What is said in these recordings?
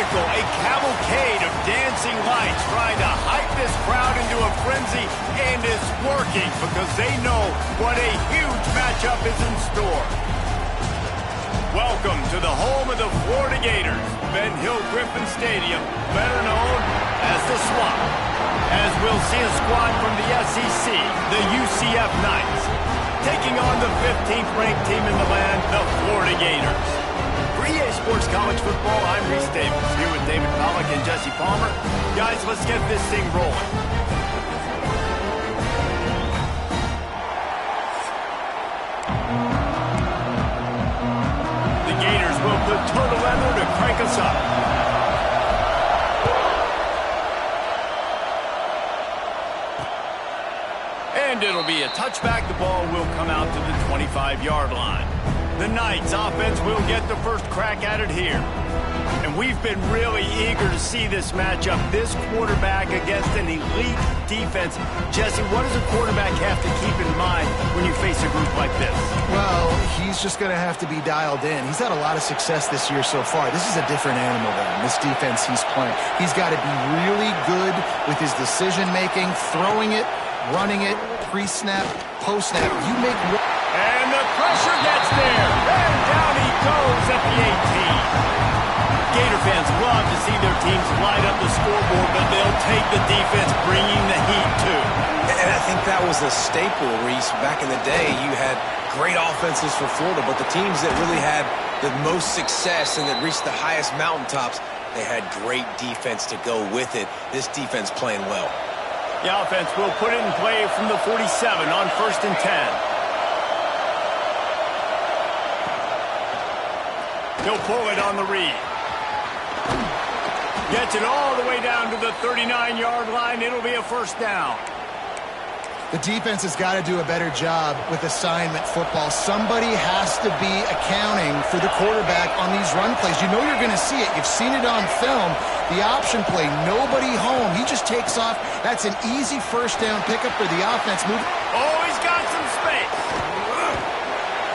spectacle, a cavalcade of dancing lights trying to hype this crowd into a frenzy, and it's working because they know what a huge matchup is in store. Welcome to the home of the Florida Gators, Ben Hill Griffin Stadium, better known as the Swamp, as we'll see a squad from the SEC, the UCF Knights, taking on the 15th ranked team in the land, the Florida Gators. For EA Sports College Football, I'm Reese Davis, here with David Pollack and Jesse Palmer. Guys, let's get this thing rolling. The Gators will put total leather to crank us up. And it'll be a touchback. The ball will come out to the 25-yard line. The Knights offense will get the first crack at it here. And we've been really eager to see this matchup. This quarterback against an elite defense. Jesse, what does a quarterback have to keep in mind when you face a group like this? Well, he's just going to have to be dialed in. He's had a lot of success this year so far. This is a different animal than this defense he's playing. He's got to be really good with his decision-making, throwing it, running it, pre-snap, post-snap. You make... And the pressure gets there. And down he goes at the 18. Gator fans love to see their teams light up the scoreboard, but they'll take the defense bringing the heat too. And I think that was a staple, Reese. Back in the day, you had great offenses for Florida, but the teams that really had the most success and that reached the highest mountaintops, they had great defense to go with it. This defense playing well. The offense will put it in play from the 47 on 1st and 10. He'll pull it on the read. Gets it all the way down to the 39-yard line. It'll be a first down. The defense has got to do a better job with assignment football. Somebody has to be accounting for the quarterback on these run plays. You know you're going to see it. You've seen it on film. The option play, nobody home. He just takes off. That's an easy first down pickup for the offense. Oh, he's got some space.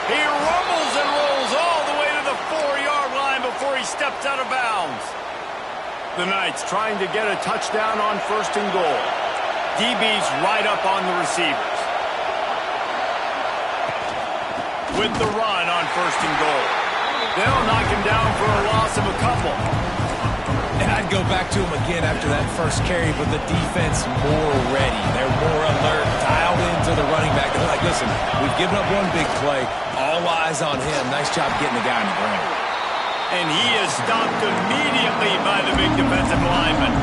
He rumbles and rolls all the way to the 4-yard line before he steps out of bounds. The Knights trying to get a touchdown on 1st and goal. DB's right up on the receivers. With the run on 1st and goal. They'll knock him down for a loss of a couple. And I'd go back to him again after that first carry, but the defense more ready. They're more alert, dialed into the running back. They're like, listen, we've given up one big play. All eyes on him. Nice job getting the guy on the ground. And he is stopped immediately by the big defensive lineman.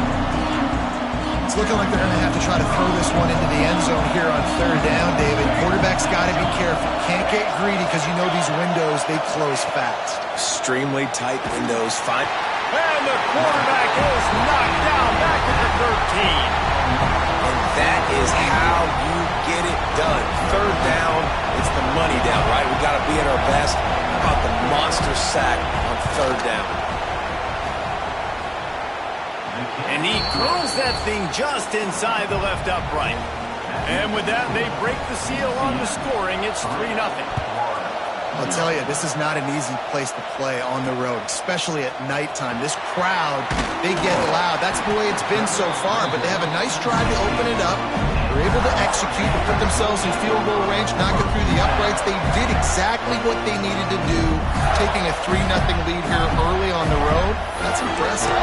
It's looking like they're going to have to try to throw this one into the end zone here on 3rd down, David. Quarterback's got to be careful. Can't get greedy because you know these windows, they close fast. Extremely tight windows. Fine. And the quarterback is knocked down back at the 13. And that is how you get it done. 3rd down, it's the money down, right? We've got to be at our best. How about the monster sack on 3rd down? And he curls that thing just inside the left upright. And with that, they break the seal on the scoring. It's 3-0. I'll tell you, this is not an easy place to play on the road, especially at nighttime. This crowd, they get loud. That's the way it's been so far, but they have a nice drive to open it up. They're able to execute, to put themselves in field goal range, knock it through the uprights. They did exactly what they needed to do, taking a 3-0 lead here early on the road. That's impressive.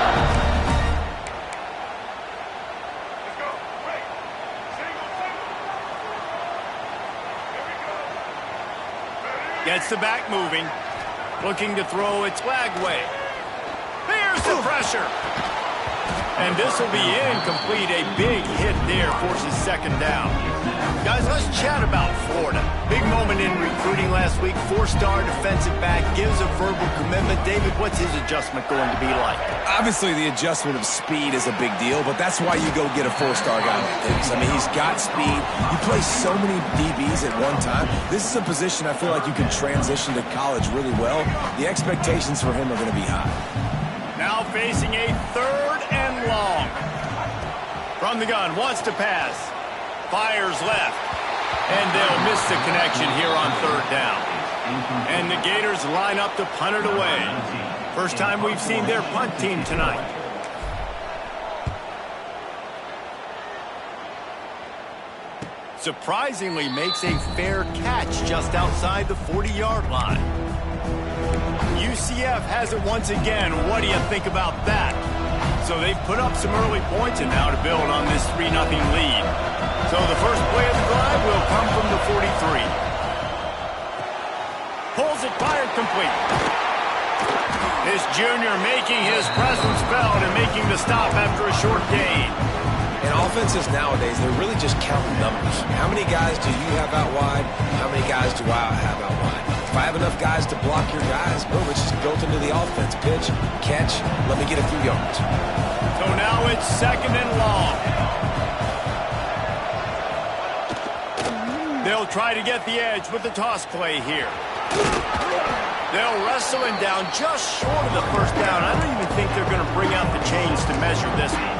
Gets the back moving. Looking to throw its flag way. Here's the pressure. And this will be incomplete. A big hit there forces 2nd down. Guys, let's chat about Florida. Big moment in recruiting last week. 4-star defensive back gives a verbal commitment. David, what's his adjustment going to be like? Obviously, the adjustment of speed is a big deal, but that's why you go get a 4-star guy like this. I mean, he's got speed. He plays so many DBs at one time. This is a position I feel like you can transition to college really well. The expectations for him are going to be high. Now facing a 3rd and long. From the gun, wants to pass. Fires left. And they'll miss the connection here on 3rd down. And the Gators line up to punt it away. First time we've seen their punt team tonight. Surprisingly makes a fair catch just outside the 40-yard line. UCF has it once again. What do you think about that? So they've put up some early points and now to build on this 3-0 lead. So the first play of the drive will come from the 43. Pulls it, fired, complete. This junior making his presence felt and making the stop after a short gain. And offenses nowadays, they're really just counting numbers. How many guys do you have out wide? How many guys do I have out wide? If I have enough guys to block your guys, boom, it's just built into the offense. Pitch, catch, let me get a few yards. So now it's 2nd and long. They'll try to get the edge with the toss play here. They'll wrestle him down just short of the first down. I don't even think they're going to bring out the chains to measure this one.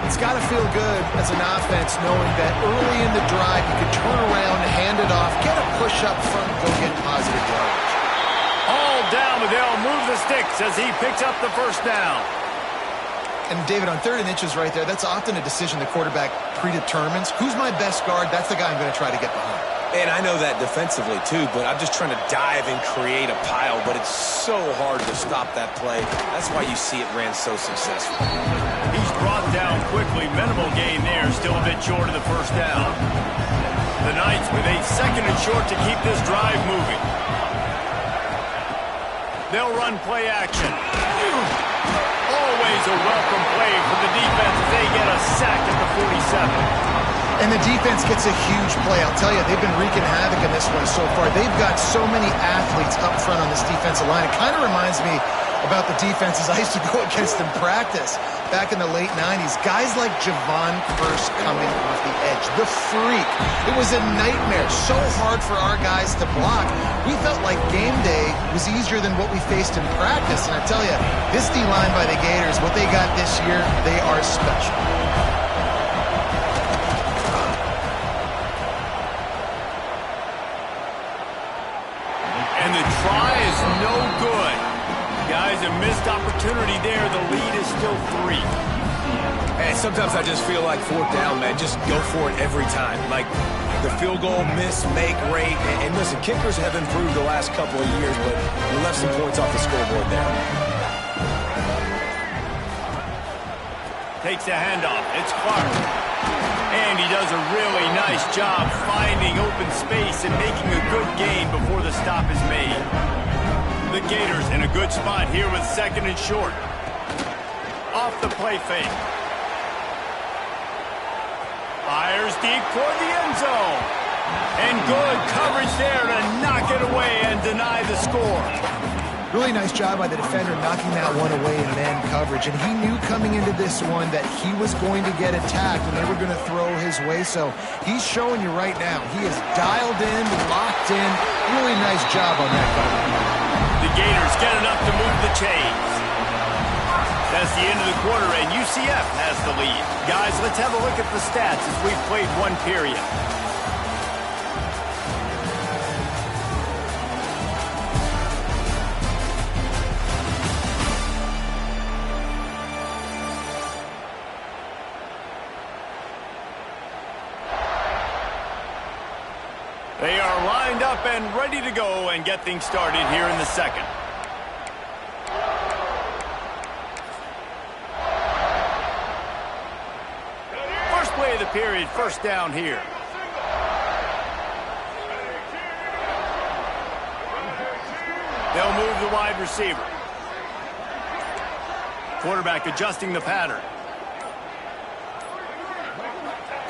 It's got to feel good as an offense knowing that early in the drive you can turn around, hand it off, get a push up front, and go get positive yardage. All down, but they'll move the sticks as he picks up the first down. And David, on 3rd and inches right there, that's often a decision the quarterback predetermines. Who's my best guard? That's the guy I'm going to try to get behind. And I know that defensively, too, but I'm just trying to dive and create a pile, but it's so hard to stop that play. That's why you see it ran so successful. He's brought down quickly. Minimal gain there, still a bit short of the first down. The Knights with a 2nd and short to keep this drive moving. They'll run play action. Always a welcome play for the defense as they get a sack at the 47. And the defense gets a huge play. I'll tell you, they've been wreaking havoc in this one so far. They've got so many athletes up front on this defensive line. It kind of reminds me about the defenses I used to go against in practice back in the late 90s. Guys like Javon Curse coming off the edge. The freak. It was a nightmare. So hard for our guys to block. We felt like game day was easier than what we faced in practice. And I tell you, this D-line by the Gators, what they got this year, they are special. And the try is no good. Guys, a missed opportunity there. The lead is still 3. And sometimes I just feel like 4th down, man. Just go for it every time. Like the field goal miss, make rate. And listen, kickers have improved the last couple of years, but we left some points off the scoreboard there. Takes a handoff. It's Clark. And he does a really nice job finding open space and making a good gain before the stop is made. The Gators in a good spot here with 2nd and short. Off the play fake. Fires deep toward the end zone. And good coverage there to knock it away and deny the score. Really nice job by the defender knocking that one away in man coverage. And he knew coming into this one that he was going to get attacked and they were going to throw his way. So he's showing you right now. He is dialed in, locked in. Really nice job on that coverage. The Gators get enough to move the chains. That's the end of the quarter, and UCF has the lead. Guys, let's have a look at the stats as we've played one period. They are lined up and ready to go and get things started here in the 2nd. First play of the period, first down here. They'll move the wide receiver. Quarterback adjusting the pattern.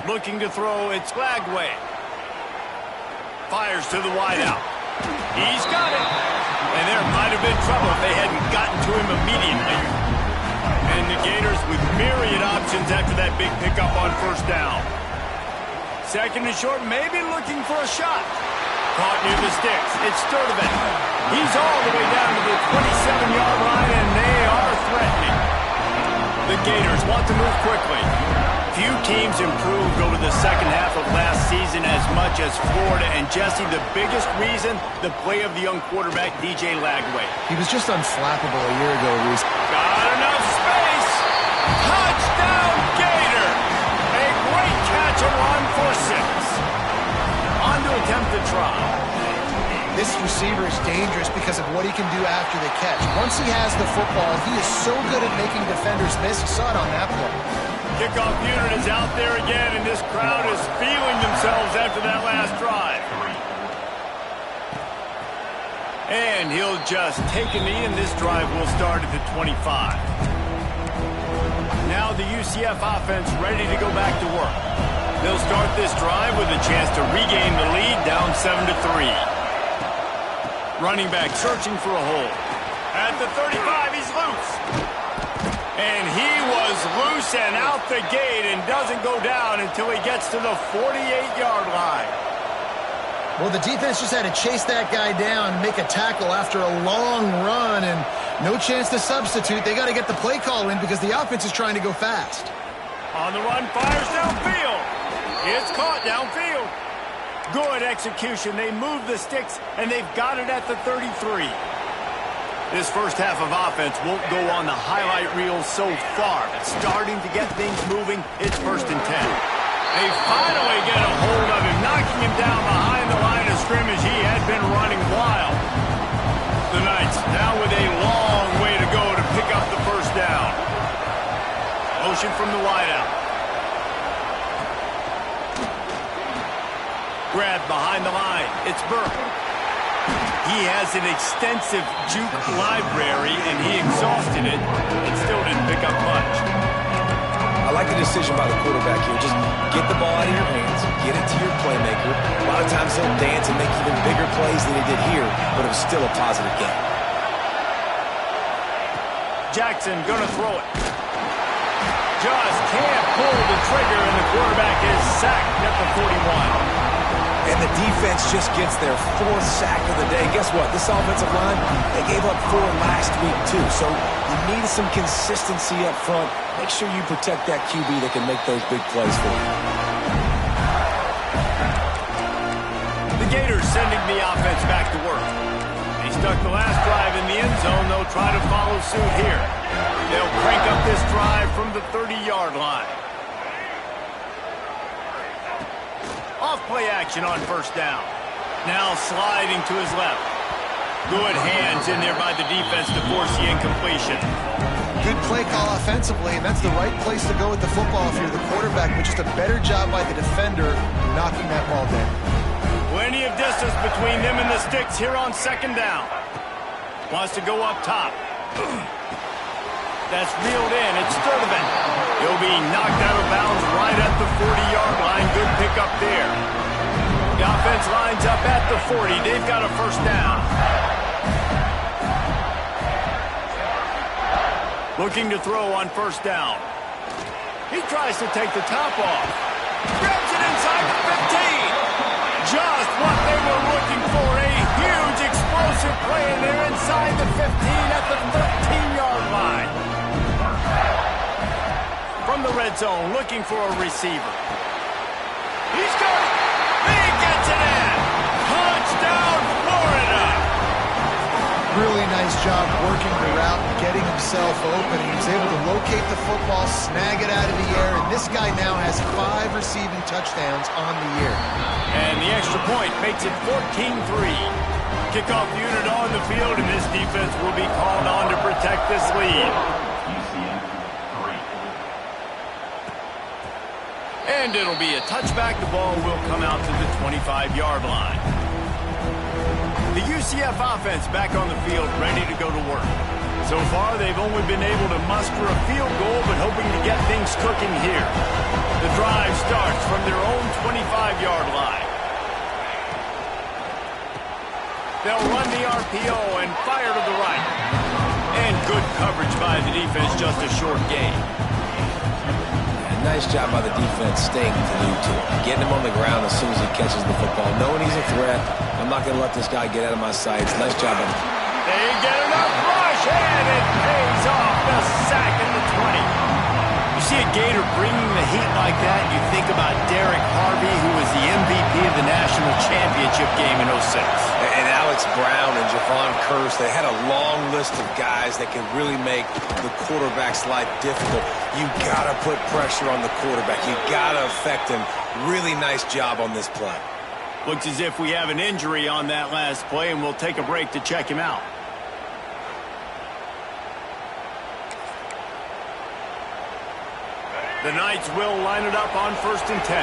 Looking to throw, it's Flagway. Fires to the wideout. He's got it. And there might have been trouble if they hadn't gotten to him immediately. And the Gators with myriad options after that big pickup on first down. 2nd and short, maybe looking for a shot. Caught near the sticks. It's Sturdivant. He's all the way down to the 27-yard line, and they are threatening. The Gators want to move quickly. Few teams improved over the second half of last season as much as Florida. And Jesse, the biggest reason, the play of the young quarterback, DJ Lagway. He was just unflappable a year ago, Reese. Got enough space. Touchdown, Gator. A great catch and run for 6. On to attempt the try. This receiver is dangerous because of what he can do after the catch. Once he has the football, he is so good at making defenders miss. You saw it on that play. Kickoff unit is out there again, and this crowd is feeling themselves after that last drive. And he'll just take a knee, and this drive will start at the 25. Now the UCF offense ready to go back to work. They'll start this drive with a chance to regain the lead, down 7-3. Running back searching for a hole. At the 35, he's loose. And he was loose and out the gate and doesn't go down until he gets to the 48-yard line. Well, the defense just had to chase that guy down and make a tackle after a long run, and no chance to substitute. They got to get the play call in because the offense is trying to go fast. On the run, fires downfield. It's caught downfield. Good execution. They move the sticks, and they've got it at the 33. This first half of offense won't go on the highlight reel so far, but starting to get things moving, it's 1st and 10. They finally get a hold of him, knocking him down behind the line of scrimmage. He had been running wild. The Knights now with a long way to go to pick up the first down. Motion from the wideout. Grab behind the line. It's Burke. He has an extensive juke library, and he exhausted it and still didn't pick up much. I like the decision by the quarterback here. Just get the ball out of your hands, get it to your playmaker. A lot of times he'll dance and make even bigger plays than he did here, but it was still a positive game. Jackson gonna throw it. Just can't pull the trigger, and the quarterback is sacked at the 41. And the defense just gets their 4th sack of the day. Guess what? This offensive line, they gave up 4 last week too. So you need some consistency up front. Make sure you protect that QB that can make those big plays for you. The Gators sending the offense back to work. They stuck the last drive in the end zone. They'll try to follow suit here. They'll crank up this drive from the 30-yard line. Off-play action on 1st down. Now sliding to his left. Good hands in there by the defense to force the incompletion. Good play call offensively, and that's the right place to go with the football if you're the quarterback, but just a better job by the defender knocking that ball down. Plenty of distance between them and the sticks here on 2nd down. Wants to go up top. That's reeled in. It's Sturdivant. He'll be knocked out of bounds right at the 40-yard line. Good pickup there. The offense lines up at the 40. They've got a 1st down. Looking to throw on 1st down. He tries to take the top off. Grabs it inside the 15. Just what they were looking for. A huge explosive play, and they're inside the 15 at the 13-yard line. From the red zone, looking for a receiver. He's got it. He gets it in. Touchdown, Florida. Really nice job working the route and getting himself open. He was able to locate the football, snag it out of the air, and this guy now has 5 receiving touchdowns on the year. And the extra point makes it 14-3. Kickoff unit on the field, and this defense will be called on to protect this lead. And it'll be a touchback. The ball will come out to the 25-yard line. The UCF offense back on the field, ready to go to work. So far, they've only been able to muster a field goal, but hoping to get things cooking here. The drive starts from their own 25-yard line. They'll run the RPO and fire to the right. And good coverage by the defense, just a short gain. Nice job by the defense staying glued to him. Getting him on the ground as soon as he catches the football. Knowing he's a threat, I'm not going to let this guy get out of my sights. Nice job by him. They get enough rush, and it pays off. The sack in the 20. The see a Gator bringing the heat like that, you think about Derek Harvey, who was the MVP of the national championship game in '06. And Alex Brown and Javon Curse, they had a long list of guys that can really make the quarterback's life difficult. You got to put pressure on the quarterback. You got to affect him. Really nice job on this play. Looks as if we have an injury on that last play, and we'll take a break to check him out. The Knights will line it up on 1st and 10.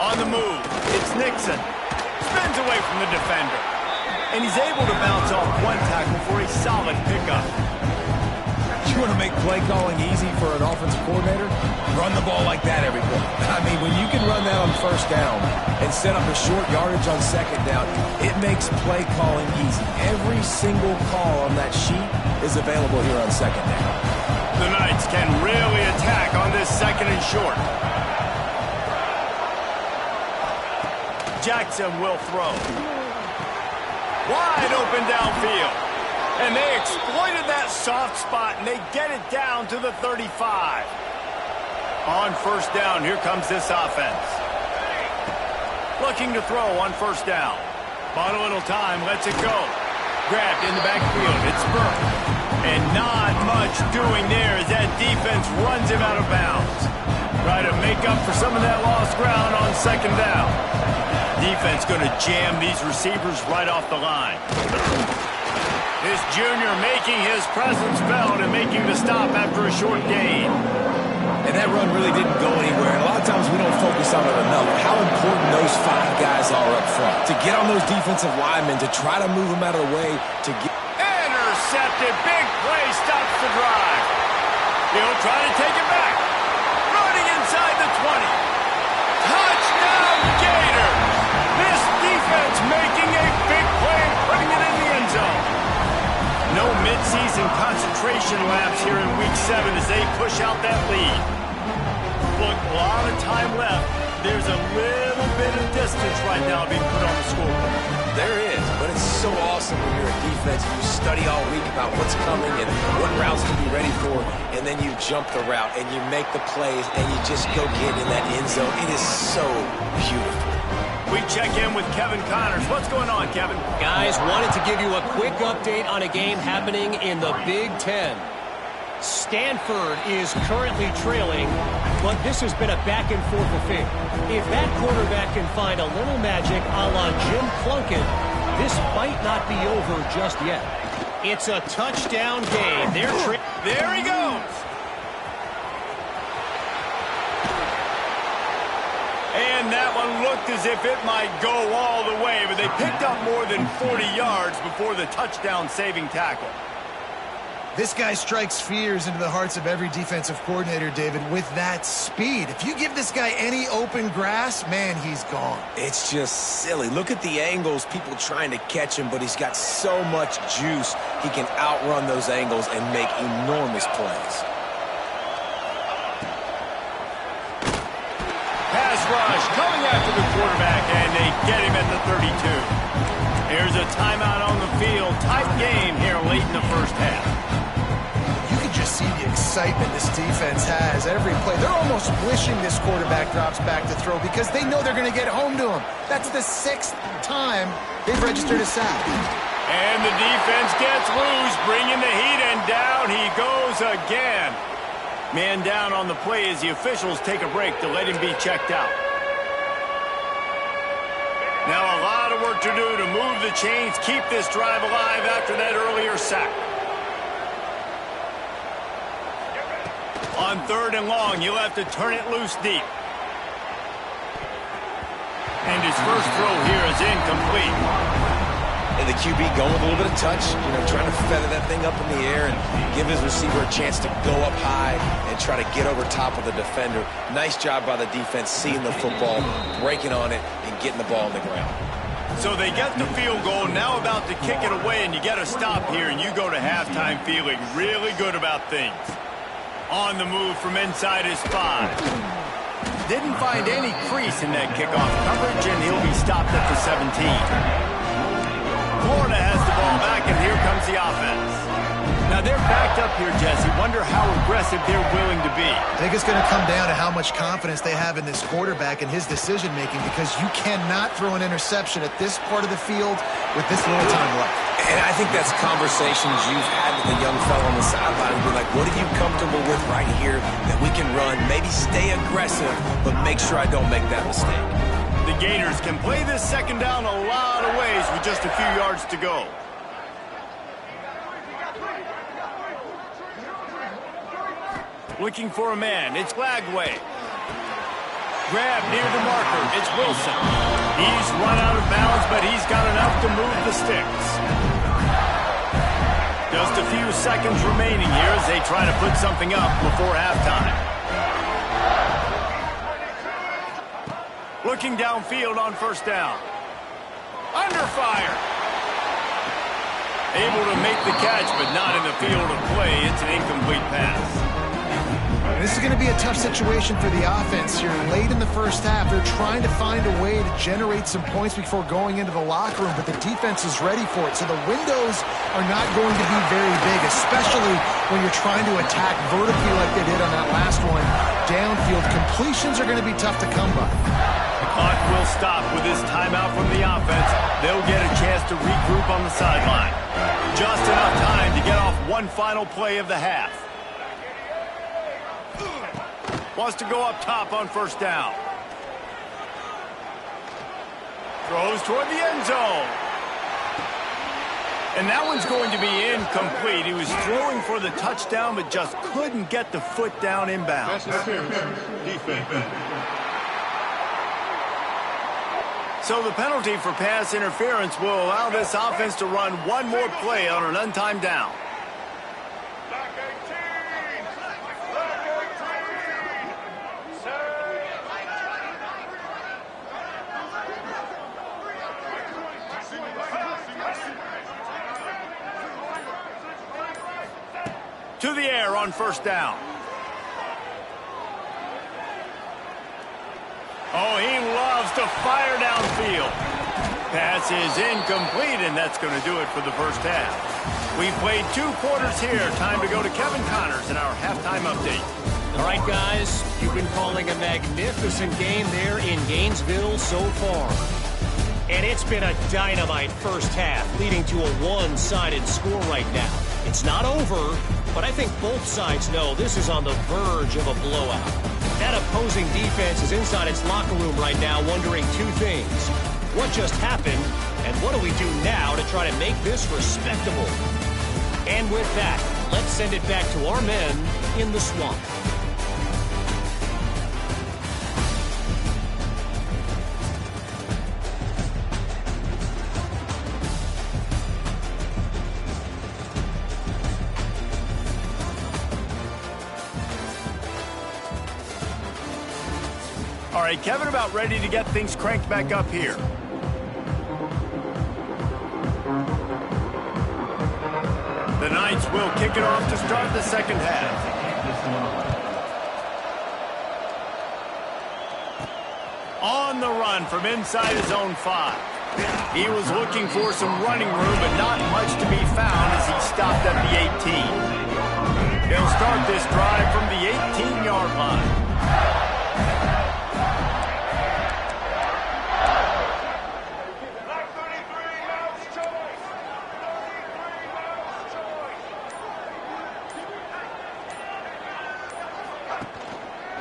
On the move, it's Nixon. Spins away from the defender. And he's able to bounce off one tackle for a solid pickup. You want to make play calling easy for an offensive coordinator? Run the ball like that every play. I mean, when you can run that on 1st down and set up a short yardage on 2nd down, it makes play calling easy. Every single call on that sheet is available here on 2nd down. The Knights can really attack on this 2nd and short. Jackson will throw. Wide open downfield. And they exploited that soft spot, and they get it down to the 35. On 1st down, here comes this offense. Looking to throw on 1st down. Bought a little time, lets it go. Grabbed in the backfield, it's Burke. And not much doing there as that defense runs him out of bounds. Try to make up for some of that lost ground on 2nd down. Defense going to jam these receivers right off the line. This junior making his presence felt and making the stop after a short gain. And that run really didn't go anywhere. And a lot of times we don't focus on it enough. How important those 5 guys are up front. To get on those defensive linemen, to try to move them out of the way, to get... Intercepted. Big play stops the drive. He'll try to take it back. Running inside the 20. Touchdown, Gators. This defense making a big play and putting it in the end zone. No midseason concentration laps here in Week 7 as they push out that lead. Look, a lot of time left. There's a little bit of distance right now being put on the scoreboard. There is, but it's so awesome when you're a defense. You study all week about what's coming and what routes to be ready for, and then you jump the route and you make the plays and you just go get in that end zone. It is so beautiful. We check in with Kevin Connors. What's going on, Kevin? Guys, wanted to give you a quick update on a game happening in the Big Ten. Stanford is currently trailing, but this has been a back-and-forth affair. If that quarterback can find a little magic a la Jim Plunkett, this might not be over just yet. It's a touchdown game. There he goes. And that one looked as if it might go all the way, but they picked up more than 40 yards before the touchdown-saving tackle. This guy strikes fears into the hearts of every defensive coordinator, David, with that speed. If you give this guy any open grass, man, he's gone. It's just silly. Look at the angles, people trying to catch him, but he's got so much juice. He can outrun those angles and make enormous plays. Pass rush coming after the quarterback, and they get him at the 32. Here's a timeout on the field. Tight game here late in the 1st half. Just see the excitement this defense has every play. They're almost wishing this quarterback drops back to throw because they know they're going to get home to him. That's the 6th time they've registered a sack. And the defense gets loose, bringing the heat, and down he goes again. Man down on the play as the officials take a break to let him be checked out. Now a lot of work to do to move the chains, keep this drive alive after that earlier sack. On 3rd and long, you'll have to turn it loose deep. And his first throw here is incomplete. And the QB going with a little bit of touch, trying to feather that thing up in the air and give his receiver a chance to go up high and try to get over top of the defender. Nice job by the defense seeing the football, breaking on it, and getting the ball on the ground. So they get the field goal, now about to kick it away, and you get a stop here, and you go to halftime feeling really good about things. On the move from inside his 5. Didn't find any crease in that kickoff coverage, and he'll be stopped at the 17. Florida has the ball back, and here comes the offense. Now Now, they're backed up here, Jesse. Wonder how aggressive they're willing to be. I think it's going to come down to how much confidence they have in this quarterback and his decision-making, because you cannot throw an interception at this part of the field with this little time left. And I think that's conversations you've had with the young fellow on the sideline. Be like, what are you comfortable with right here that we can run? Maybe stay aggressive, but make sure I don't make that mistake. The Gators can play this second down a lot of ways with just a few yards to go. Looking for a man. It's Lagway. Grab near the marker. It's Wilson. He's run out of bounds, but he's got enough to move the sticks. Just a few seconds remaining here as they try to put something up before halftime. Looking downfield on first down. Under fire. Able to make the catch, but not in the field of play. It's an incomplete pass. This is going to be a tough situation for the offense here. Late in the first half, they're trying to find a way to generate some points before going into the locker room, but the defense is ready for it. So the windows are not going to be very big, especially when you're trying to attack vertically like they did on that last one. Downfield completions are going to be tough to come by. The clock will stop with this timeout from the offense. They'll get a chance to regroup on the sideline. Just enough time to get off one final play of the half. Wants to go up top on first down. Throws toward the end zone. And that one's going to be incomplete. He was throwing for the touchdown, but just couldn't get the foot down inbounds. So the penalty for pass interference will allow this offense to run one more play on an untimed down. To the air on first down. Oh, he loves to fire downfield. Pass is incomplete, and that's going to do it for the first half. We played 2 quarters here. Time to go to Kevin Connors in our halftime update. All right, guys, you've been calling a magnificent game there in Gainesville so far. And it's been a dynamite first half, leading to a one-sided score right now. It's not over, but I think both sides know this is on the verge of a blowout. That opposing defense is inside its locker room right now wondering 2 things. What just happened, and what do we do now to try to make this respectable? And with that, let's send it back to our men in the swamp. All right, Kevin about ready to get things cranked back up here. The Knights will kick it off to start the second half. On the run from inside his own 5. He was looking for some running room, but not much to be found as he stopped at the 18. He'll start this drive from the 18-yard line.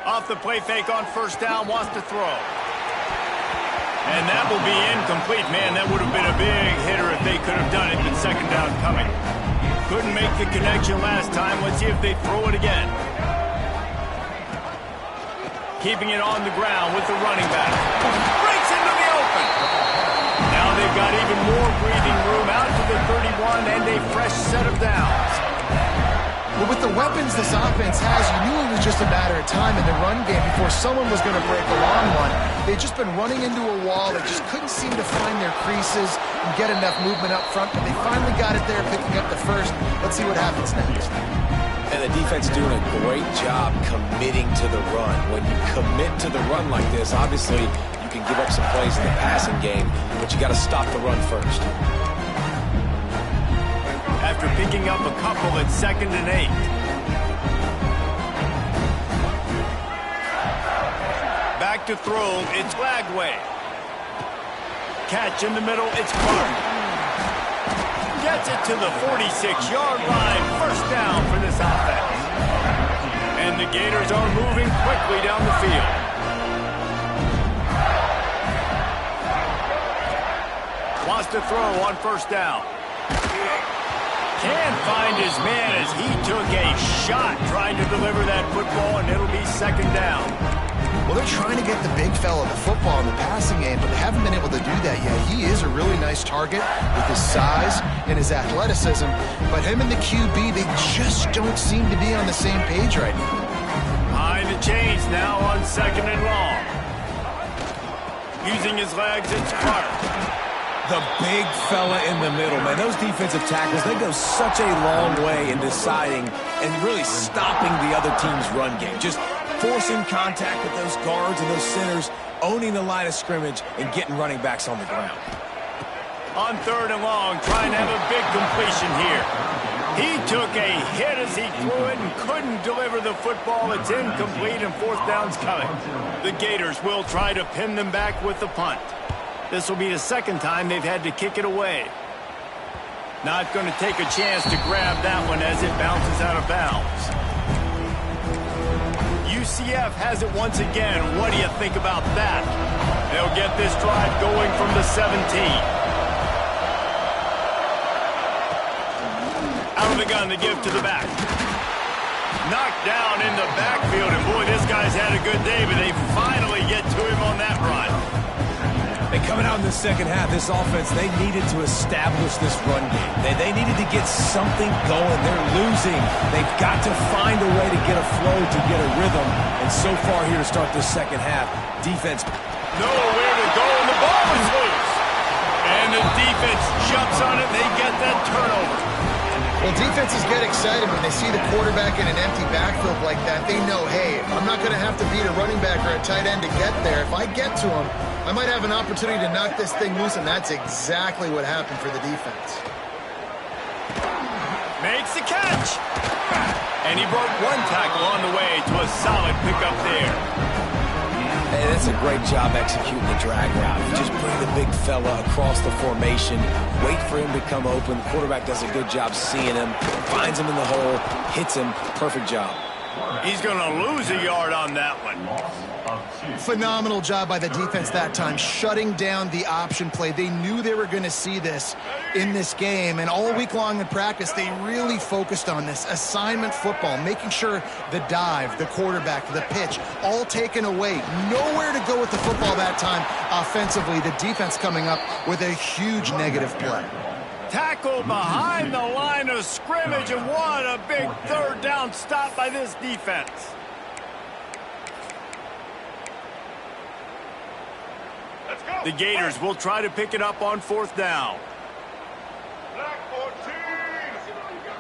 Off the play fake on first down, wants to throw. And that will be incomplete. Man, that would have been a big hitter if they could have done it, but second down coming. Couldn't make the connection last time. Let's see if they throw it again. Keeping it on the ground with the running back. Breaks into the open. Now they've got even more breathing room out to the 31 and a fresh set of downs. But with the weapons this offense has, you knew it was just a matter of time in the run game before someone was going to break a long one. They'd just been running into a wall. They just couldn't seem to find their creases and get enough movement up front, but they finally got it there, picking up the first. Let's see what happens next. And the defense doing a great job committing to the run. When you commit to the run like this, obviously you can give up some plays in the passing game, but you got to stop the run first. after picking up a couple at 2nd and 8. Back to throw, it's Lagway. Catch in the middle, it's Clark. Gets it to the 46-yard line. First down for this offense. And the Gators are moving quickly down the field. Wants to throw on first down. Can't find his man as he took a shot trying to deliver that football, and it'll be 2nd down. Well, they're trying to get the big fella the football in the passing game, but they haven't been able to do that yet. He is a really nice target with his size and his athleticism, but him and the QB, they just don't seem to be on the same page right now. Behind the chains now on 2nd and long. Using his legs, it's Clark. The big fella in the middle, man. Those defensive tackles, they go such a long way in deciding and really stopping the other team's run game. Just forcing contact with those guards and those centers, owning the line of scrimmage, and getting running backs on the ground. On 3rd and long, trying to have a big completion here. He took a hit as he threw it and couldn't deliver the football. It's incomplete, and 4th down's coming. The Gators will try to pin them back with the punt. This will be the 2nd time they've had to kick it away. Not going to take a chance to grab that one as it bounces out of bounds. UCF has it once again. What do you think about that? They'll get this drive going from the 17. Out of the gun, they give to the back. Knocked down in the backfield, and boy, this guy's had a good day, but they finally get to him on that run. And coming out in the 2nd half, this offense, they needed to establish this run game. They needed to get something going. They're losing. They've got to find a way to get a flow, to get a rhythm. And so far here to start this 2nd half, defense. Nowhere to go, and the ball is loose. And the defense jumps on it. They get that turnover. Well, defenses get excited when they see the quarterback in an empty backfield like that. They know, hey, I'm not going to have to beat a running back or a tight end to get there. If I get to him, I might have an opportunity to knock this thing loose, and that's exactly what happened for the defense. Makes the catch. And he broke one tackle on the way to a solid pickup there. Hey, that's a great job executing the drag route. You just bring the big fella across the formation, wait for him to come open. The quarterback does a good job seeing him, finds him in the hole, hits him. Perfect job. He's going to lose a yard on that one. Phenomenal job by the defense that time, shutting down the option play. They knew they were going to see this in this game, and all week long in practice, they really focused on this assignment football, making sure the dive, the quarterback, the pitch, all taken away. Nowhere to go with the football that time offensively. The defense coming up with a huge negative play. Tackle behind the line of scrimmage, and what a big 3rd down stop by this defense. The Gators will try to pick it up on 4th down. Black 14!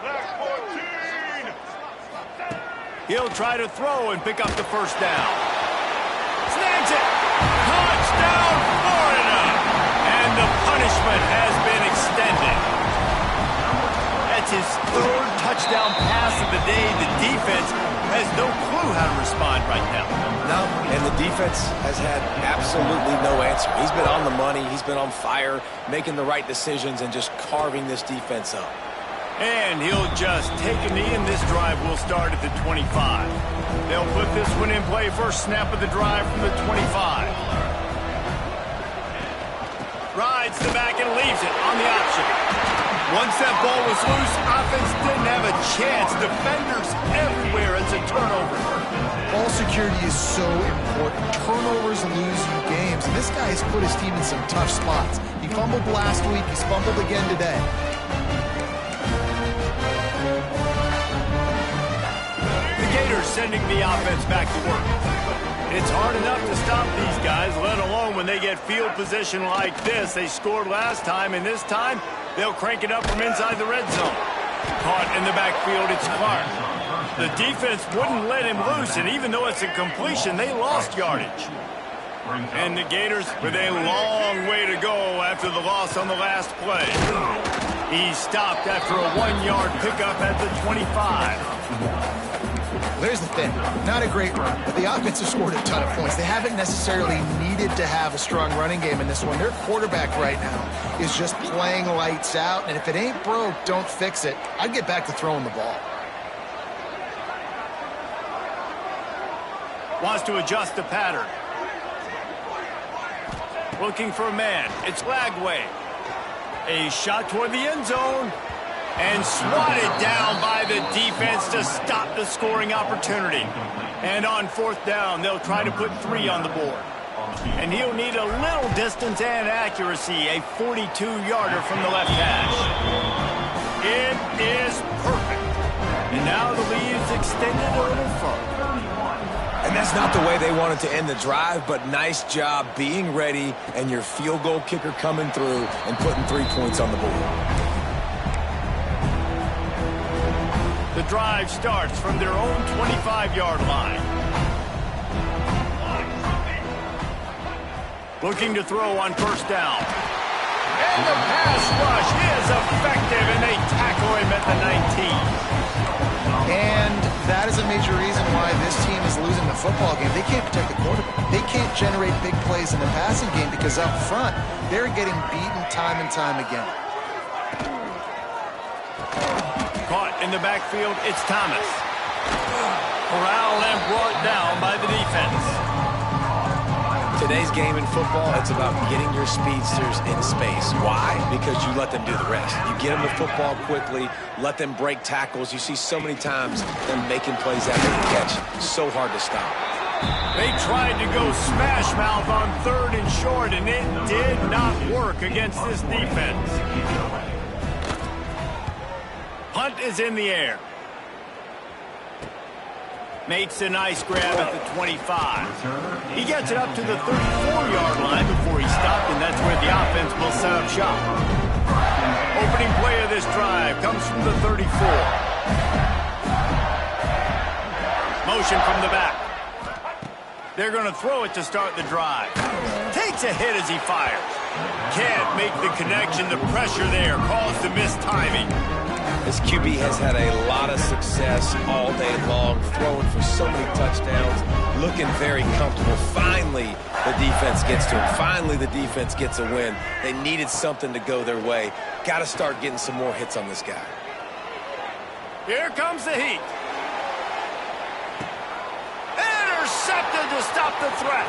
Black 14! He'll try to throw and pick up the 1st down. Snags it! Touchdown, Florida! And the punishment has been extended. That's his 3rd touchdown pass of the day. The defense has no clue how to respond right now. No, and the defense has had absolutely no answer. He's been on the money. He's been on fire, making the right decisions and just carving this defense up. And he'll just take a knee, and this drive will start at the 25. They'll put this one in play. First snap of the drive from the 25. Rides the back and leaves it on the option. Once that ball was loose, offense didn't have a chance. Defenders everywhere. It's a turnover. Ball security is so important. Turnovers lose you games, and this guy has put his team in some tough spots. He fumbled last week. He's fumbled again today. The Gators sending the offense back to work. It's hard enough to stop these guys, let alone when they get field position like this. They scored last time, and this time they'll crank it up from inside the red zone. Caught in the backfield, it's Clark. The defense wouldn't let him loose, and even though it's a completion, they lost yardage. And the Gators with a long way to go after the loss on the last play. He stopped after a 1-yard pickup at the 25. There's the thing. Not a great run, but the offense has scored a ton of points. They haven't necessarily needed to have a strong running game in this one. Their quarterback right now is just playing lights out, and if it ain't broke, don't fix it. I'd get back to throwing the ball. Wants to adjust the pattern. Looking for a man. It's Lagway. A shot toward the end zone. And swatted down by the defense to stop the scoring opportunity. And on 4th down, they'll try to put 3 on the board. And he'll need a little distance and accuracy. A 42-yarder from the left hash. It is perfect. And now the lead is extended a little further. And that's not the way they wanted to end the drive, but nice job being ready and your field goal kicker coming through and putting 3 points on the board. The drive starts from their own 25-yard line. Looking to throw on 1st down. And the pass rush is effective, and they tackle him at the 19. And that is a major reason why this team is losing the football game. They can't protect the quarterback. They can't generate big plays in the passing game because up front, they're getting beaten time and time again. Caught in the backfield, it's Thomas. Corralled and brought down by the defense. Today's game in football, it's about getting your speedsters in space. Why? Because you let them do the rest. You get them the football quickly, let them break tackles. You see so many times them making plays after the catch. So hard to stop. They tried to go smash mouth on 3rd and short, and it did not work against this defense. Punt is in the air. Makes a nice grab at the 25. He gets it up to the 34-yard line before he stopped, and that's where the offense will set up shop. Opening play of this drive comes from the 34. Motion from the back. They're going to throw it to start the drive. Takes a hit as he fires. Can't make the connection. The pressure there caused the missed timing. This QB has had a lot of success all day long, throwing for so many touchdowns, looking very comfortable. Finally, the defense gets to him. Finally, the defense gets a win. They needed something to go their way. Got to start getting some more hits on this guy. Here comes the heat. Intercepted to stop the threat.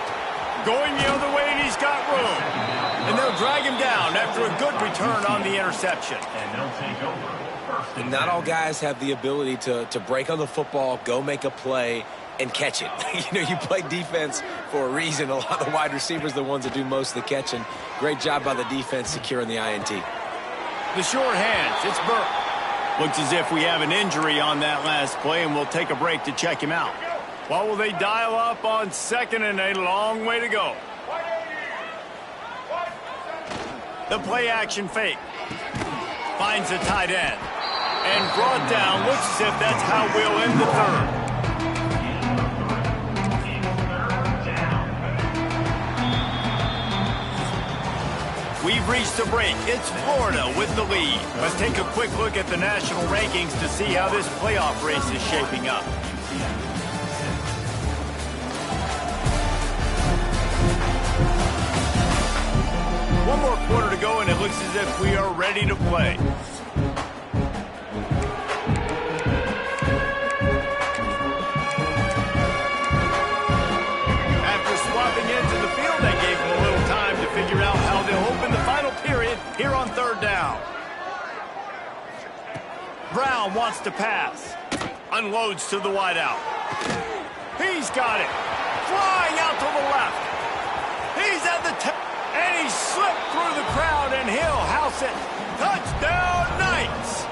Going the other way, and he's got room. And they'll drag him down after a good return on the interception. And they'll take over. And not all guys have the ability to break on the football, go make a play, and catch it. You play defense for a reason. A lot of the wide receivers are the ones that do most of the catching. Great job by the defense securing the INT. The short hands, it's Burke. Looks as if we have an injury on that last play, and we'll take a break to check him out. What will they dial up on 2nd and a long way to go? The play action fake. Finds the tight end. And brought down. Looks as if that's how we'll end the 3rd. We've reached the break. It's Florida with the lead. Let's take a quick look at the national rankings to see how this playoff race is shaping up. One more quarter to go, and it looks as if we are ready to play. After swapping into the field, that gave them a little time to figure out how they'll open the final period here on 3rd down. Brown wants to pass. Unloads to the wideout. He's got it. Flying out to the left. He's at the and he slipped through the crowd, and he'll house it. Touchdown, Knights!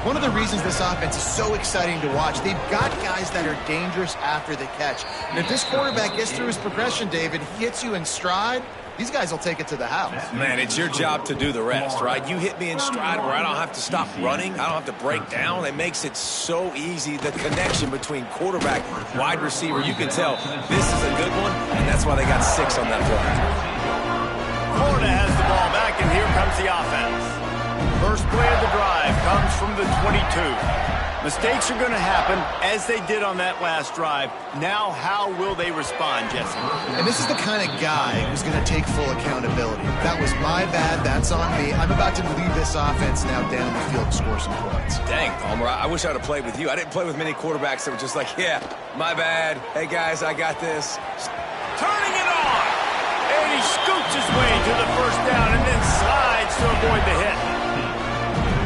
One of the reasons this offense is so exciting to watch, they've got guys that are dangerous after the catch. And if this quarterback gets through his progression, David, he hits you in stride, these guys will take it to the house. Man, it's your job to do the rest, right? You hit me in stride where I don't have to stop running. I don't have to break down. It makes it so easy. The connection between quarterback, wide receiver, you can tell this is a good one, and that's why they got 6 on that play. Florida has the ball back, and here comes the offense. First play of the drive comes from the 22. Mistakes are going to happen, as they did on that last drive. Now, how will they respond, Jesse? And this is the kind of guy who's going to take full accountability. That was my bad. That's on me. I'm about to lead this offense now down the field to score some points. Dang, Palmer, I wish I would have played with you. I didn't play with many quarterbacks that were just like, yeah, my bad. Hey, guys, I got this. Turning it on! And he scoots his way to the first down and then slides to avoid the hit.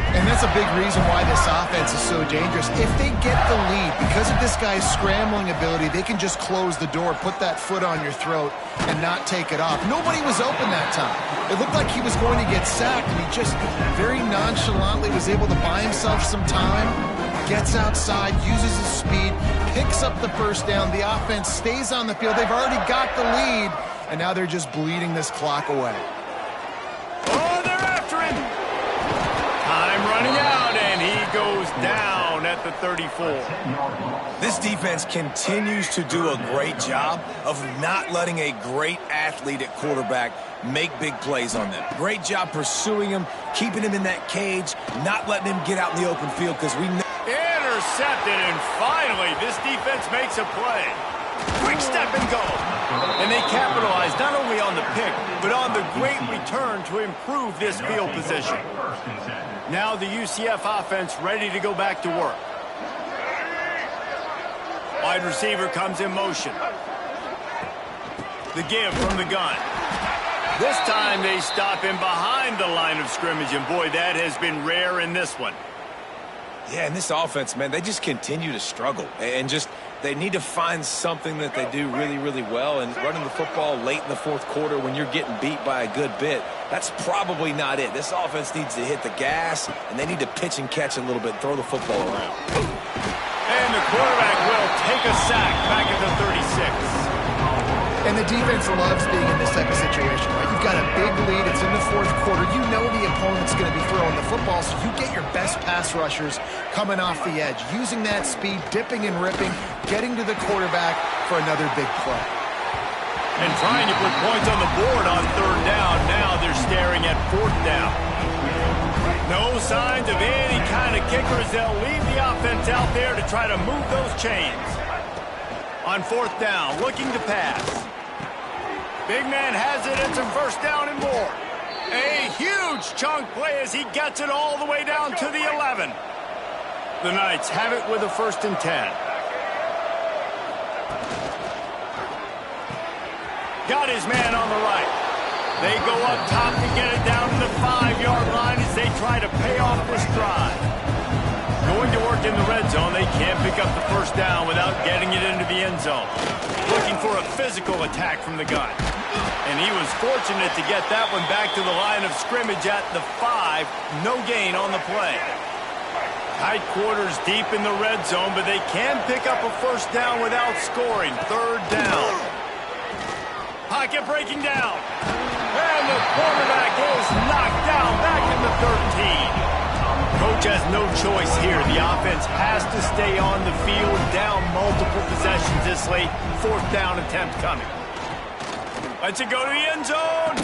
And that's a big reason why this offense is so dangerous. If they get the lead, because of this guy's scrambling ability, they can just close the door, put that foot on your throat, and not take it off. Nobody was open that time. It looked like he was going to get sacked, and he just very nonchalantly was able to buy himself some time, gets outside, uses his speed, picks up the first down. The offense stays on the field. They've already got the lead, and now they're just bleeding this clock away. Oh, they're after him! Time running out, and he goes down at the 34. This defense continues to do a great job of not letting a great athlete at quarterback make big plays on them. Great job pursuing him, keeping him in that cage, not letting him get out in the open field because we know. Intercepted, and finally, this defense makes a play. Quick step and go. And they capitalize not only on the pick, but on the great return to improve this field position. Now the UCF offense ready to go back to work. Wide receiver comes in motion. The give from the gun. This time they stop him behind the line of scrimmage, and boy, that has been rare in this one. Yeah, and this offense, man, they just continue to struggle. And just, they need to find something that they do really, really well. And running the football late in the fourth quarter when you're getting beat by a good bit, that's probably not it. This offense needs to hit the gas, and they need to pitch and catch a little bit, throw the football around. And the quarterback will take a sack back at the 36. And the defense loves being in this type of situation, right? You've got a big lead. It's in the fourth quarter. You know the opponent's going to be throwing the football, so you get your best pass rushers coming off the edge, using that speed, dipping and ripping, getting to the quarterback for another big play. And trying to put points on the board on third down. Now they're staring at fourth down. No signs of any kind of kickers. They'll leave the offense out there to try to move those chains. On fourth down, looking to pass. Big man has it. It's a first down and more. A huge chunk play as he gets it all the way down to the 11. The Knights have it with a 1st and 10. Got his man on the right. They go up top to get it down to the 5-yard line as they try to pay off this drive. Going to work in the red zone, they can't pick up the first down without getting it into the end zone. Looking for a physical attack from the gun. And he was fortunate to get that one back to the line of scrimmage at the 5. No gain on the play. Tight quarters deep in the red zone, but they can pick up a first down without scoring. Third down. Pocket breaking down. And the quarterback is knocked down back in the 13. Coach has no choice here. The offense has to stay on the field, down multiple possessions this late. Fourth down attempt coming. Lets it go to the end zone.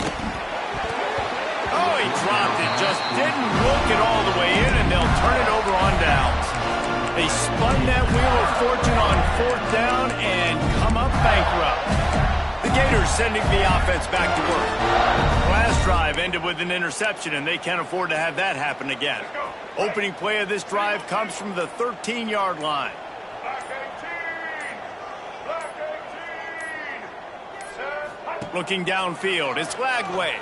Oh, he dropped it. Just didn't look it all the way in, and they'll turn it over on downs. They spun that wheel of fortune on fourth down and come up bankrupt. The Gators sending the offense back to work. Last drive ended with an interception, and they can't afford to have that happen again. Opening play of this drive comes from the 13-yard line. Looking downfield, it's Lagway.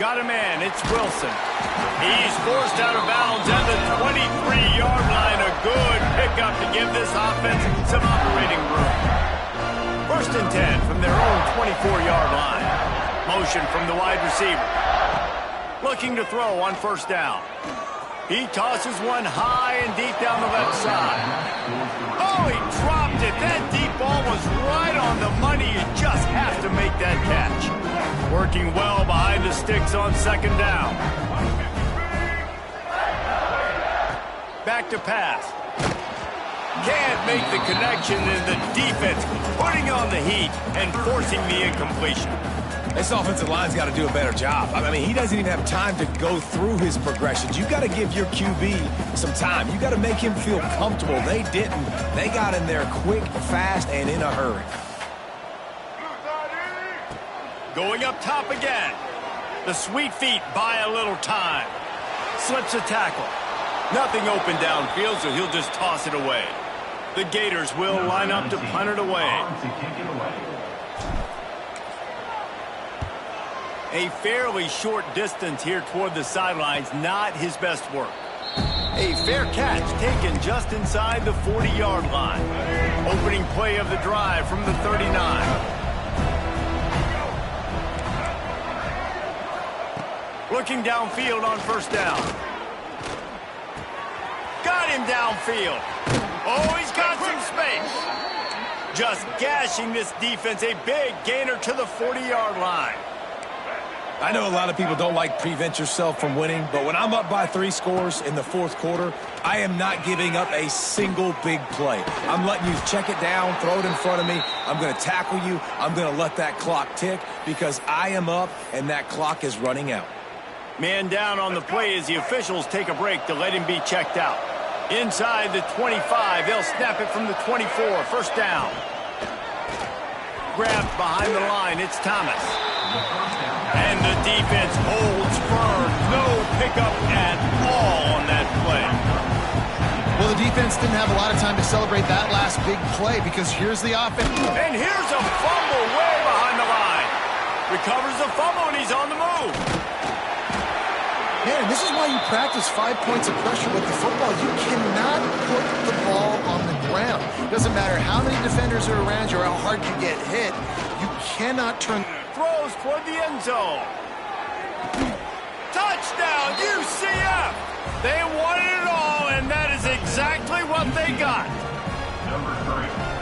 Got a man, it's Wilson. He's forced out of bounds at the 23-yard line. A good pickup to give this offense some operating room. 1st and 10 from their own 24-yard line. Motion from the wide receiver. Looking to throw on first down. He tosses one high and deep down the left side. Oh, he dropped it. That deep That ball was right on the money. You just have to make that catch. Working well behind the sticks on second down. Back to pass. Can't make the connection, and the defense putting on the heat and forcing the incompletion. This offensive line's got to do a better job. I mean, he doesn't even have time to go through his progressions. You got to give your QB some time. You got to make him feel comfortable. They didn't. They got in there quick, fast, and in a hurry. Going up top again. The sweet feet buy a little time. Slips a tackle. Nothing open downfield, so he'll just toss it away. The Gators will line up to punt it away. A fairly short distance here toward the sidelines, not his best work. A fair catch taken just inside the 40-yard line. Opening play of the drive from the 39. Looking downfield on first down. Got him downfield. Oh, he's got some space. Just gashing this defense. A big gainer to the 40-yard line. I know a lot of people don't like prevent yourself from winning, but when I'm up by 3 scores in the fourth quarter, I am not giving up a single big play. I'm letting you check it down, throw it in front of me. I'm going to tackle you. I'm going to let that clock tick because I am up and that clock is running out. Man down on the play as the officials take a break to let him be checked out. Inside the 25, they'll snap it from the 24, first down. Grabbed behind the line, it's Thomas. And the defense holds firm. No pickup at all on that play. Well, the defense didn't have a lot of time to celebrate that last big play because here's the offense. And here's a fumble way behind the line. Recovers the fumble, and he's on the move. Man, this is why you practice 5 points of pressure with the football. You cannot put the ball on the ground. Doesn't matter how many defenders are around you or how hard you get hit. You cannot turn... Throws toward the end zone. Touchdown, UCF! They wanted it all, and that is exactly what they got.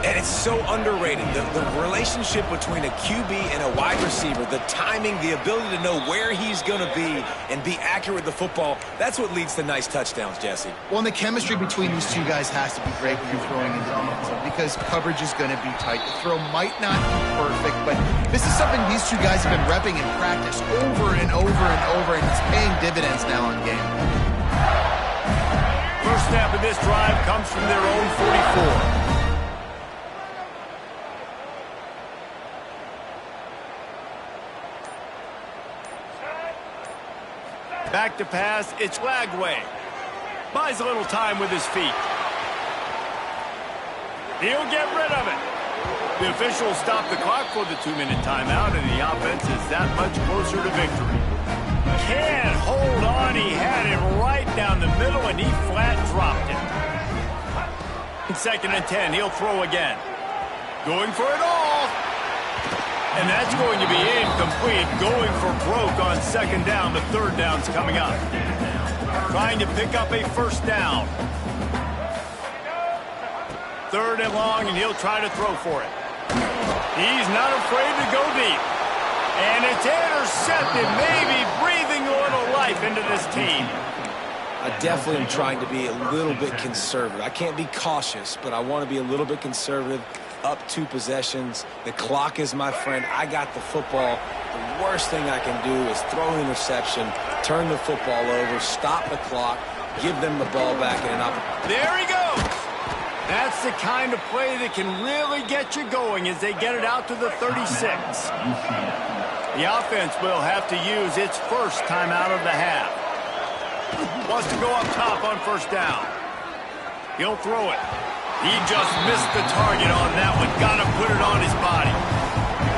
And it's so underrated. The relationship between a QB and a wide receiver, the timing, the ability to know where he's going to be and be accurate with the football, that's what leads to nice touchdowns, Jesse. Well, and the chemistry between these two guys has to be great when you're throwing into the end zone because coverage is going to be tight. The throw might not be perfect, but this is something these two guys have been repping in practice over and over and over, and it's paying dividends now in game. First snap of this drive comes from their own 44. Back to pass, it's Lagway. Buys a little time with his feet. He'll get rid of it. The officials stop the clock for the 2-minute timeout, and the offense is that much closer to victory. Can't hold on. He had it right down the middle, and he flat dropped it. Second and 10, he'll throw again. Going for it all. And that's going to be incomplete. Going for broke on second down. The third down's coming up. Trying to pick up a first down. Third and long, and he'll try to throw for it. He's not afraid to go deep. And it's intercepted, maybe breathing a little life into this team. I definitely am trying to be a little bit conservative. I can't be cautious, but I want to be a little bit conservative. Up 2 possessions. The clock is my friend. I got the football. The worst thing I can do is throw an interception, turn the football over, stop the clock, give them the ball back in an opportunity. There he goes. That's the kind of play that can really get you going as they get it out to the 36. The offense will have to use its first timeout of the half. Wants to go up top on first down. He'll throw it. He just missed the target on that one. Got to put it on his body.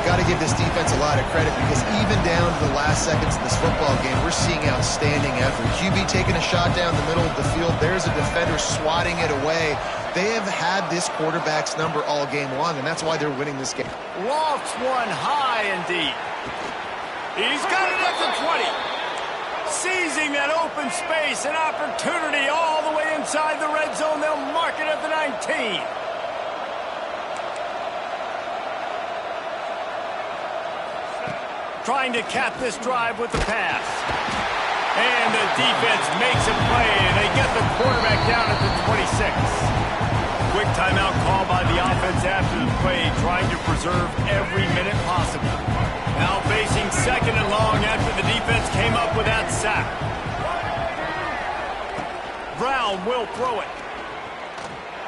Got to give this defense a lot of credit because even down to the last seconds of this football game, we're seeing outstanding effort. QB taking a shot down the middle of the field. There's a defender swatting it away. They have had this quarterback's number all game long, and that's why they're winning this game. Lofts one high and deep. He's got it at the 20. Seizing that open space, an opportunity all the way inside the red zone. They'll mark it at the 19. trying to cap this drive with the pass. And the defense makes a play, and they get the quarterback down at the 26. Quick timeout call by the offense after the play, trying to preserve every minute possible. Now facing second and long after the defense came up with that sack. Brown will throw it.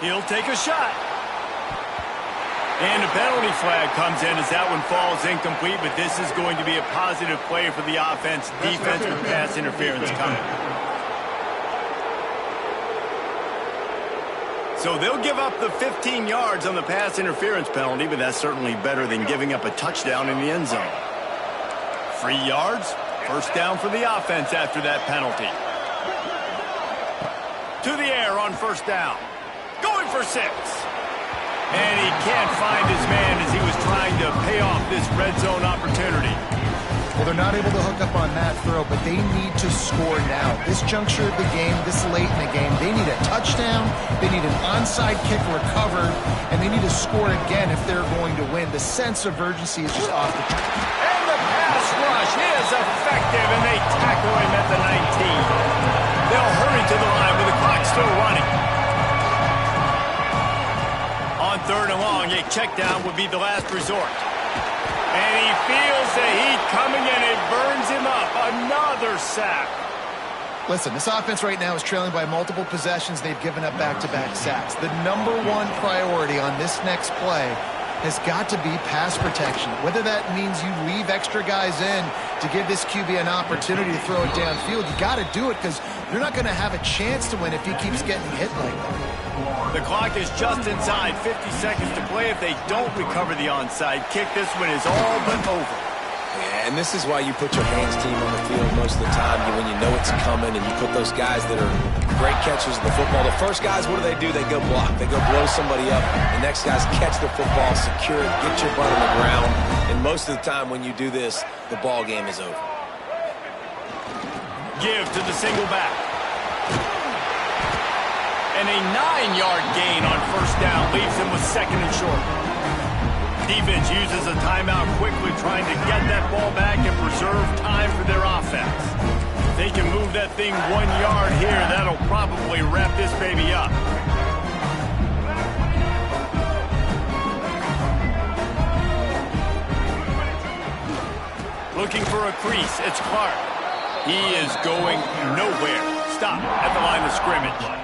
He'll take a shot. And a penalty flag comes in as that one falls incomplete, but this is going to be a positive play for the offense. Defense with pass interference coming. So they'll give up the 15 yards on the pass interference penalty, but that's certainly better than giving up a touchdown in the end zone. 3 yards, first down for the offense after that penalty. To the air on first down. Going for 6. And he can't find his man as he was trying to pay off this red zone opportunity. Well, they're not able to hook up on that throw, but they need to score now. This juncture of the game, this late in the game, they need a touchdown, they need an onside kick recovered, and they need to score again if they're going to win. The sense of urgency is just off the track. And the pass rush is effective, and they tackle him at the 19. They'll hurry to the line with the clock still running. On third and long, a check down would be the last resort. And he feels the heat coming in. It burns him up. Another sack. Listen, this offense right now is trailing by multiple possessions. They've given up back-to-back sacks. The number one priority on this next play has got to be pass protection. Whether that means you leave extra guys in to give this QB an opportunity to throw it downfield, you got to do it because you're not going to have a chance to win if he keeps getting hit like that. The clock is just inside 50 seconds to play. If they don't recover the onside kick, this one is all but over. Yeah, and this is why you put your hands team on the field most of the time when you know it's coming, and you put those guys that are great catchers of the football. The first guys, what do? They go block. They go blow somebody up. The next guys catch the football, secure it, get your butt on the ground. And most of the time when you do this, the ball game is over. Give to the single back. And a 9-yard gain on first down leaves him with second and short. Defense uses a timeout quickly, trying to get that ball back and preserve time for their offense. If they can move that thing 1 yard here, that'll probably wrap this baby up. Looking for a crease, it's Clark. He is going nowhere. Stop at the line of scrimmage.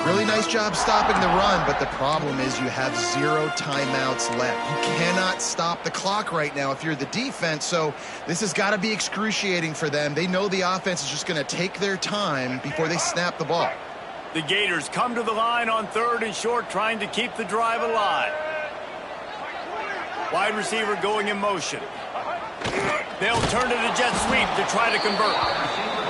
Really nice job stopping the run, but the problem is you have 0 timeouts left. You cannot stop the clock right now if you're the defense, so this has got to be excruciating for them. They know the offense is just going to take their time before they snap the ball. The Gators come to the line on third and short, trying to keep the drive alive. Wide receiver going in motion. They'll turn to the jet sweep to try to convert.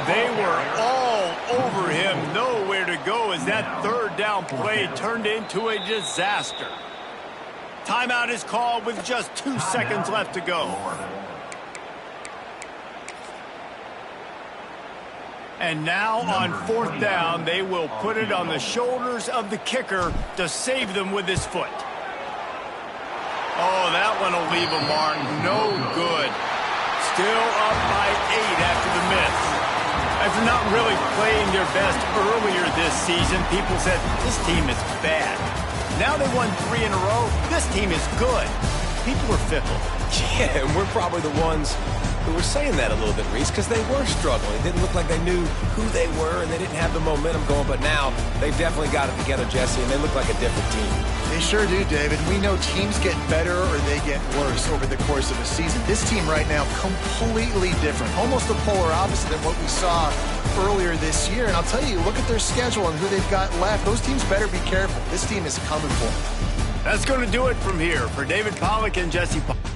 They were all over him, nowhere to go as that third down play turned into a disaster. Timeout is called with just 2 seconds left to go. And now on fourth down, they will put it on the shoulders of the kicker to save them with his foot. Oh, that one will leave a mark. No good. Still up by 8 after the miss. After not really playing their best earlier this season, people said, this team is bad. Now they won 3 in a row. This team is good. People are fickle. Yeah, and we're probably the ones who were saying that a little bit, Reese, because they were struggling. It didn't look like they knew who they were, and they didn't have the momentum going. But now they've definitely got it together, Jesse, and they look like a different team. They sure do, David. We know teams get better or they get worse over the course of a season. This team right now, completely different. Almost the polar opposite than what we saw earlier this year. And I'll tell you, look at their schedule and who they've got left. Those teams better be careful. This team is coming for them. That's going to do it from here. For David Pollack and Jesse Pollack.